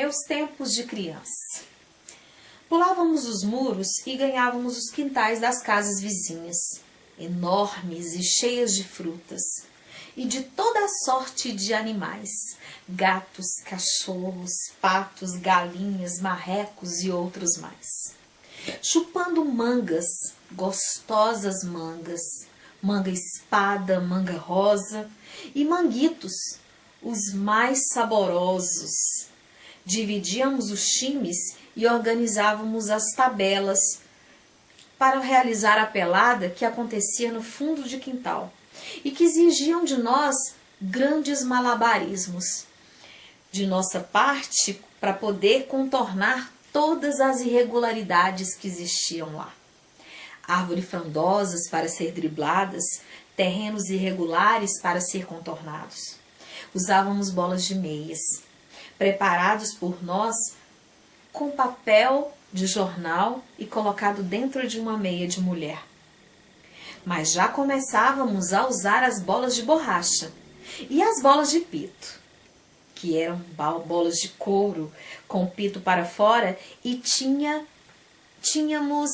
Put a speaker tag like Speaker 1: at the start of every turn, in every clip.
Speaker 1: Meus tempos de criança. Pulávamos os muros e ganhávamos os quintais das casas vizinhas, enormes e cheias de frutas, e de toda a sorte de animais, gatos, cachorros, patos, galinhas, marrecos e outros mais. Chupando mangas, gostosas mangas, manga espada, manga rosa e manguitos, os mais saborosos. Dividíamos os times e organizávamos as tabelas para realizar a pelada que acontecia no fundo de quintal e que exigiam de nós grandes malabarismos. De nossa parte, para poder contornar todas as irregularidades que existiam lá. Árvores frondosas para ser dribladas, terrenos irregulares para ser contornados. Usávamos bolas de meias, preparados por nós com papel de jornal e colocado dentro de uma meia de mulher. Mas já começávamos a usar as bolas de borracha e as bolas de pito, que eram bolas de couro com o pito para fora, e tínhamos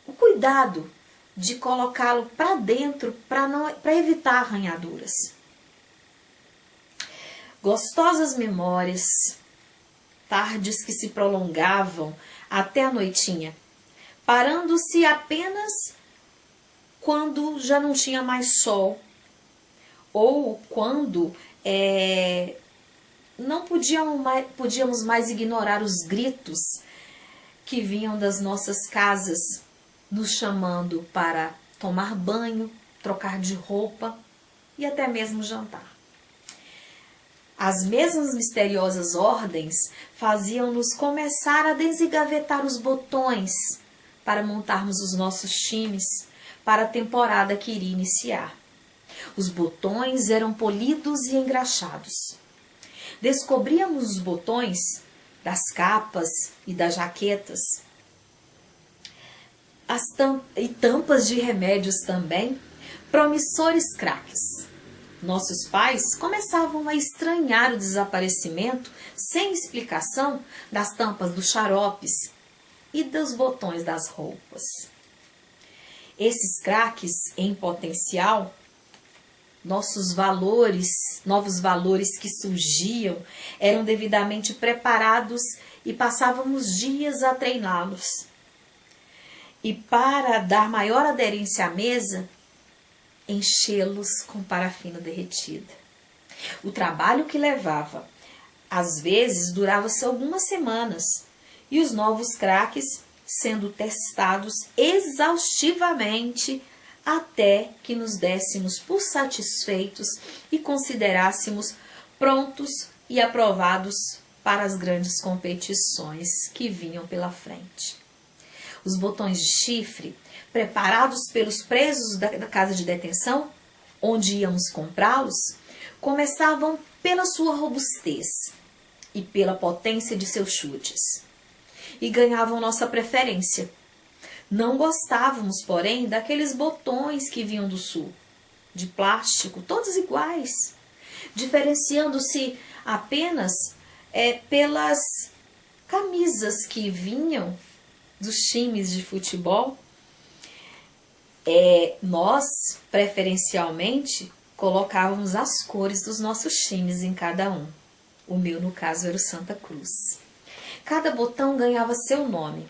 Speaker 1: o cuidado de colocá-lo para dentro para evitar arranhaduras. Gostosas memórias, tardes que se prolongavam até a noitinha, parando-se apenas quando já não tinha mais sol, ou quando não podíamos mais ignorar os gritos que vinham das nossas casas, nos chamando para tomar banho, trocar de roupa e até mesmo jantar. As mesmas misteriosas ordens faziam-nos começar a desengavetar os botões para montarmos os nossos times para a temporada que iria iniciar. Os botões eram polidos e engraxados. Descobríamos os botões das capas e das jaquetas, e tampas de remédios também, promissores craques. Nossos pais começavam a estranhar o desaparecimento, sem explicação, das tampas dos xaropes e dos botões das roupas. Esses craques em potencial, novos valores que surgiam, eram devidamente preparados e passávamos dias a treiná-los. E para dar maior aderência à mesa, enchê-los com parafina derretida. O trabalho que levava, às vezes, durava-se algumas semanas, e os novos craques sendo testados exaustivamente até que nos dessemos por satisfeitos e considerássemos prontos e aprovados para as grandes competições que vinham pela frente. Os botões de chifre, preparados pelos presos da casa de detenção, onde íamos comprá-los, começavam pela sua robustez e pela potência de seus chutes, e ganhavam nossa preferência. Não gostávamos, porém, daqueles botões que vinham do sul, de plástico, todos iguais, diferenciando-se apenas pelas camisas que vinham dos times de futebol. Nós, preferencialmente, colocávamos as cores dos nossos times em cada um. O meu, no caso, era o Santa Cruz. Cada botão ganhava seu nome: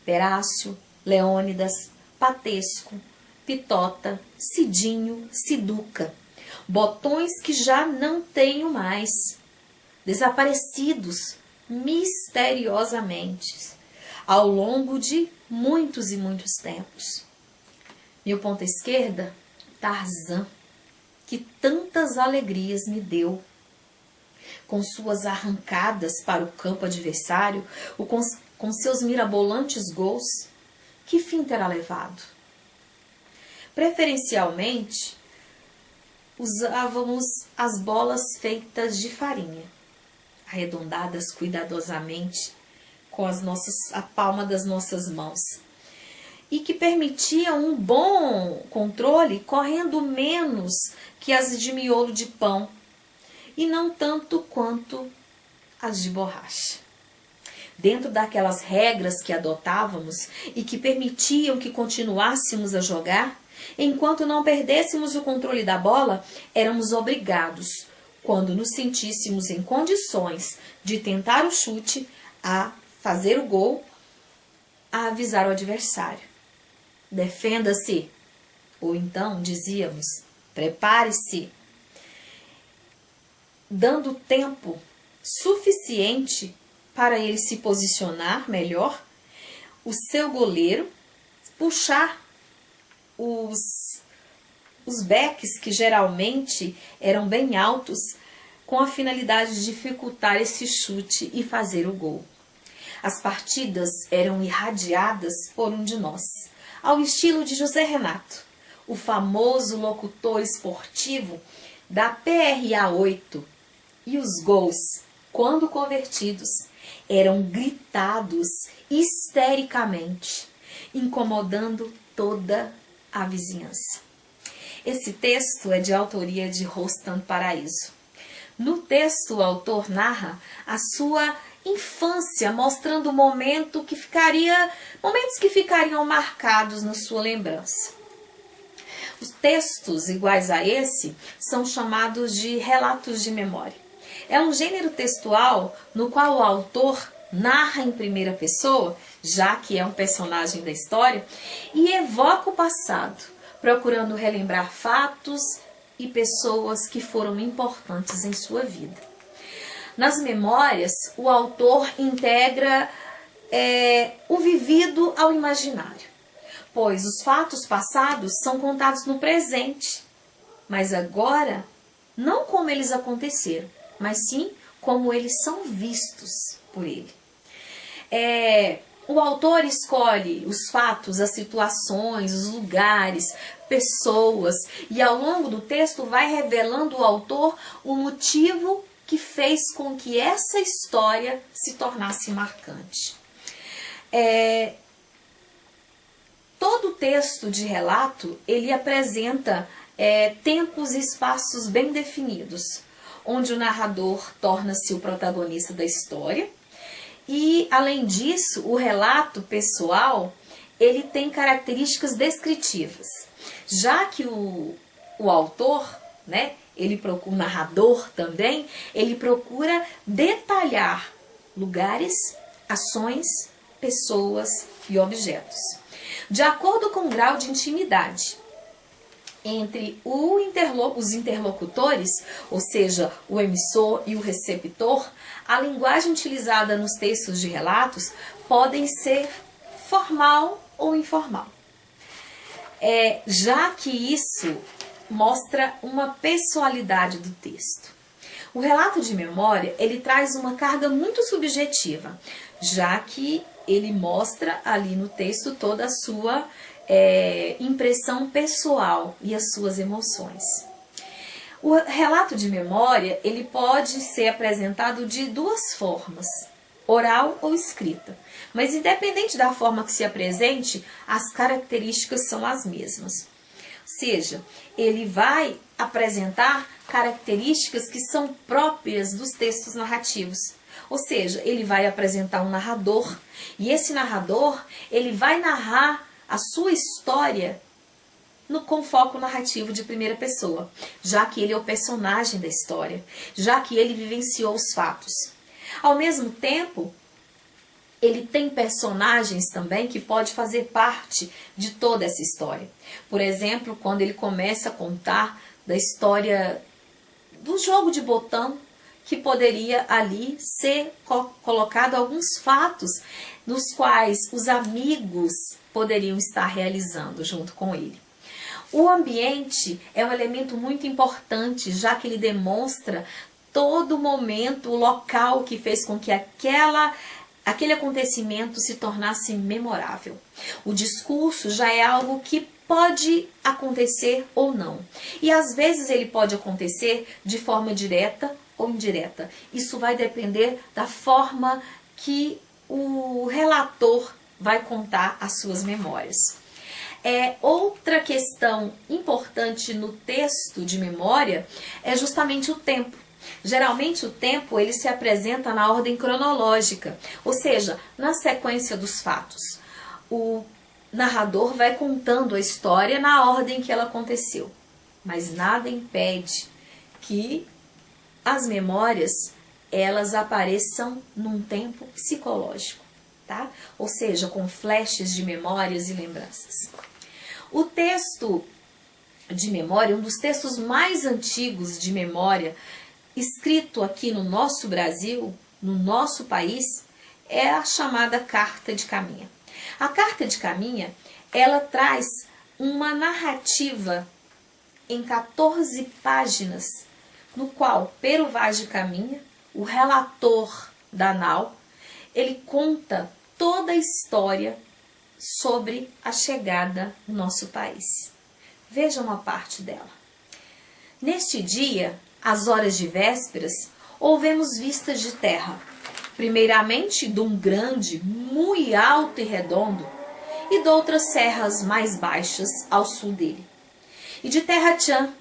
Speaker 1: Perácio, Leônidas, Patesco, Pitota, Cidinho, Siduca. Botões que já não tenho mais, desaparecidos misteriosamente ao longo de muitos e muitos tempos. Meu ponta esquerda, Tarzan, que tantas alegrias me deu, com suas arrancadas para o campo adversário, ou com seus mirabolantes gols, que fim terá levado? Preferencialmente, usávamos as bolas feitas de farinha, arredondadas cuidadosamente com a palma das nossas mãos, e que permitiam um bom controle, correndo menos que as de miolo de pão, e não tanto quanto as de borracha. dentro daquelas regras que adotávamos e que permitiam que continuássemos a jogar, enquanto não perdêssemos o controle da bola, éramos obrigados, quando nos sentíssemos em condições de tentar o chute, a fazer o gol, a avisar o adversário: defenda-se. Ou então dizíamos: prepare-se, dando tempo suficiente para ele se posicionar melhor, o seu goleiro puxar os backs, que geralmente eram bem altos, com a finalidade de dificultar esse chute e fazer o gol. As partidas eram irradiadas por um de nós, ao estilo de José Renato, o famoso locutor esportivo da PRA 8, e os gols, quando convertidos, eram gritados histericamente, incomodando toda a vizinhança. Esse texto é de autoria de Rostam Paraíso. No texto, o autor narra a sua infância, mostrando momentos que ficariam marcados na sua lembrança. Os textos iguais a esse são chamados de relatos de memória. É um gênero textual no qual o autor narra em primeira pessoa, já que é um personagem da história, e evoca o passado, procurando relembrar fatos e pessoas que foram importantes em sua vida. Nas memórias, o autor integra o vivido ao imaginário, pois os fatos passados são contados no presente, mas agora não como eles aconteceram, mas sim como eles são vistos por ele. O autor escolhe os fatos, as situações, os lugares, pessoas, e ao longo do texto vai revelando o autor o motivo que fez com que essa história se tornasse marcante. Todo texto de relato, ele apresenta tempos e espaços bem definidos, onde o narrador torna-se o protagonista da história. E, além disso, o relato pessoal, ele tem características descritivas, já que o autor, o narrador também, ele procura detalhar lugares, ações, pessoas e objetos, de acordo com o grau de intimidade entre os interlocutores, ou seja, o emissor e o receptor. A linguagem utilizada nos textos de relatos podem ser formal ou informal, já que isso mostra uma pessoalidade do texto. O relato de memória, ele traz uma carga muito subjetiva, já que ele mostra ali no texto toda a sua impressão pessoal e as suas emoções. O relato de memória, ele pode ser apresentado de duas formas, oral ou escrita. Mas independente da forma que se apresente, as características são as mesmas. Ou seja, ele vai apresentar características que são próprias dos textos narrativos. Ou seja, ele vai apresentar um narrador, e esse narrador, ele vai narrar a sua história com foco narrativo de primeira pessoa, já que ele é o personagem da história, já que ele vivenciou os fatos. Ao mesmo tempo, ele tem personagens também que pode fazer parte de toda essa história. Por exemplo, quando ele começa a contar da história do jogo de botão, que poderia ali ser colocado alguns fatos nos quais os amigos poderiam estar realizando junto com ele. O ambiente é um elemento muito importante, já que ele demonstra todo momento, o local que fez com que aquele acontecimento se tornasse memorável. O discurso já é algo que pode acontecer ou não. E às vezes ele pode acontecer de forma direta ou indireta. Isso vai depender da forma que o relator vai contar as suas memórias. Outra questão importante no texto de memória é justamente o tempo. Geralmente o tempo ele se apresenta na ordem cronológica, ou seja, na sequência dos fatos. O narrador vai contando a história na ordem que ela aconteceu, mas nada impede que as memórias elas apareçam num tempo psicológico, tá? Ou seja, com flashes de memórias e lembranças. O texto de memória, um dos textos mais antigos de memória, escrito aqui no nosso Brasil, no nosso país, é a chamada Carta de Caminha. A Carta de Caminha, ela traz uma narrativa em 14 páginas, no qual Pero Vaz de Caminha, o relator da nau, ele conta toda a história sobre a chegada no nosso país. Veja uma parte dela. Neste dia, às horas de vésperas, houvemos vistas de terra, primeiramente de um grande, muito alto e redondo, e de outras serras mais baixas ao sul dele, e de terra tchan,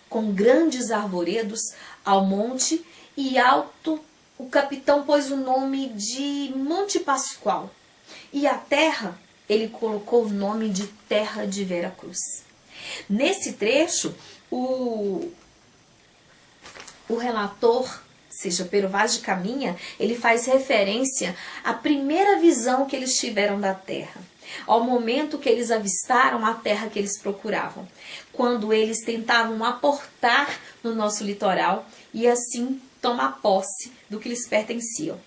Speaker 1: com grandes arvoredos ao monte e alto, o capitão pôs o nome de Monte Pascoal, e a terra ele colocou o nome de Terra de Veracruz. Nesse trecho, o relator, seja Pero Vaz de Caminha, ele faz referência à primeira visão que eles tiveram da terra, ao momento que eles avistaram a terra que eles procuravam, quando eles tentavam aportar no nosso litoral e assim tomar posse do que lhes pertenciam.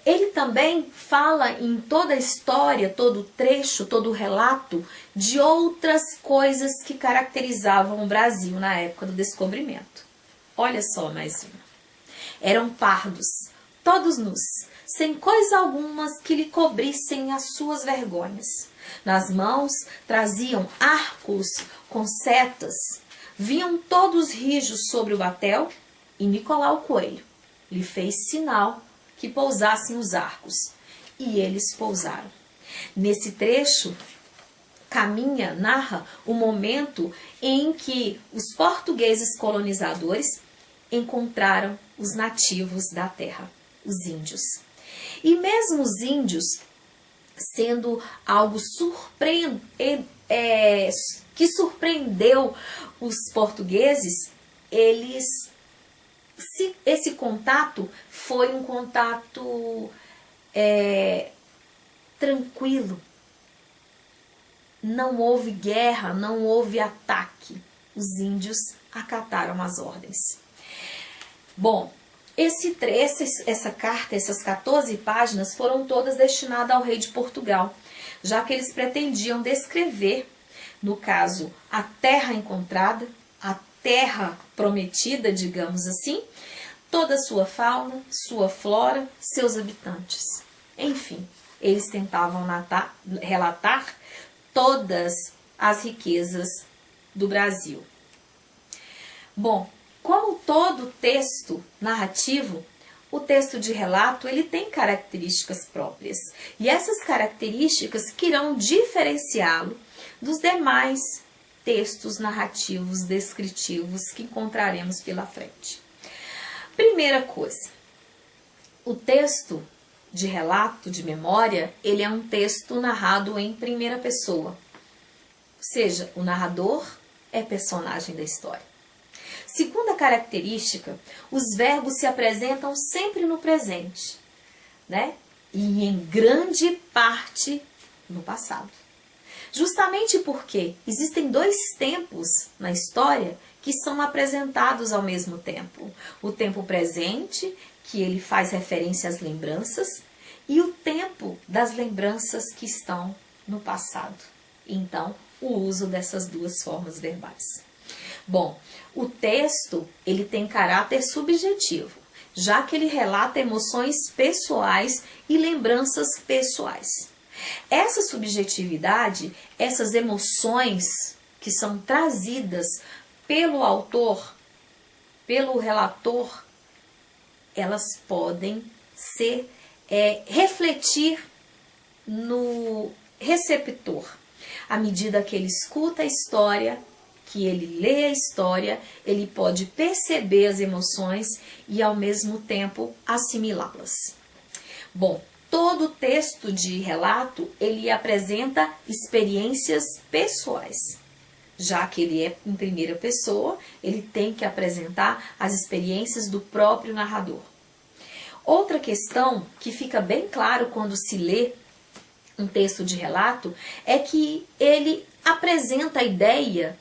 Speaker 1: Ele também fala em toda a história, todo o trecho, todo o relato de outras coisas que caracterizavam o Brasil na época do descobrimento. Olha só mais uma. Eram pardos, todos nus, sem coisa alguma que lhe cobrissem as suas vergonhas. Nas mãos traziam arcos com setas, vinham todos rijos sobre o batel, e Nicolau Coelho lhe fez sinal que pousassem os arcos, e eles pousaram. Nesse trecho, Caminha narra o momento em que os portugueses colonizadores encontraram os nativos da terra, os índios. E mesmo os índios, sendo algo que surpreendeu os portugueses, esse contato foi um contato tranquilo. Não houve guerra, não houve ataque. Os índios acataram as ordens. Bom, essa carta, essas 14 páginas foram todas destinadas ao rei de Portugal, já que eles pretendiam descrever, no caso, a terra encontrada, a terra prometida, digamos assim, toda a sua fauna, sua flora, seus habitantes. Enfim, eles tentavam relatar todas as riquezas do Brasil. Bom, como todo texto narrativo, o texto de relato ele tem características próprias. E essas características que irão diferenciá-lo dos demais textos narrativos descritivos que encontraremos pela frente. Primeira coisa, o texto de relato, de memória, ele é um texto narrado em primeira pessoa. Ou seja, o narrador é personagem da história. Segunda característica, os verbos se apresentam sempre no presente, né? E em grande parte no passado. Justamente porque existem dois tempos na história que são apresentados ao mesmo tempo. O tempo presente, que ele faz referência às lembranças, e o tempo das lembranças que estão no passado. Então, o uso dessas duas formas verbais. Bom, o texto ele tem caráter subjetivo, já que ele relata emoções pessoais e lembranças pessoais. Essa subjetividade, essas emoções que são trazidas pelo autor, pelo relator, elas podem refletir no receptor, à medida que ele escuta a história que ele lê a história, ele pode perceber as emoções e ao mesmo tempo assimilá-las. Bom, todo texto de relato, ele apresenta experiências pessoais. Já que ele é em primeira pessoa, ele tem que apresentar as experiências do próprio narrador. Outra questão que fica bem claro quando se lê um texto de relato é que ele apresenta a ideia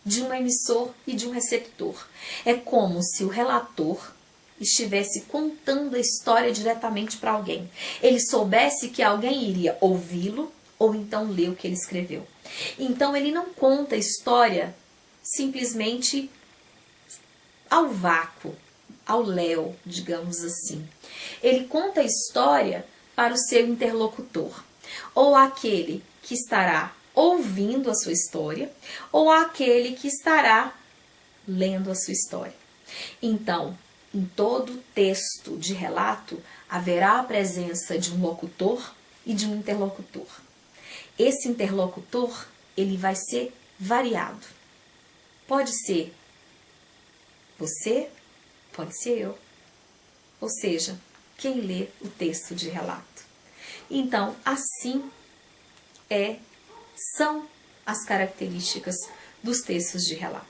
Speaker 1: de um emissor e de um receptor. É como se o relator estivesse contando a história diretamente para alguém. Ele soubesse que alguém iria ouvi-lo ou então ler o que ele escreveu. Então ele não conta a história simplesmente ao vácuo, ao léu, digamos assim. Ele conta a história para o seu interlocutor, ou aquele que estará ouvindo a sua história, ou aquele que estará lendo a sua história. Então, em todo texto de relato, haverá a presença de um locutor e de um interlocutor. Esse interlocutor, ele vai ser variado. Pode ser você, pode ser eu. Ou seja, quem lê o texto de relato. Então, assim são as características dos textos de relato.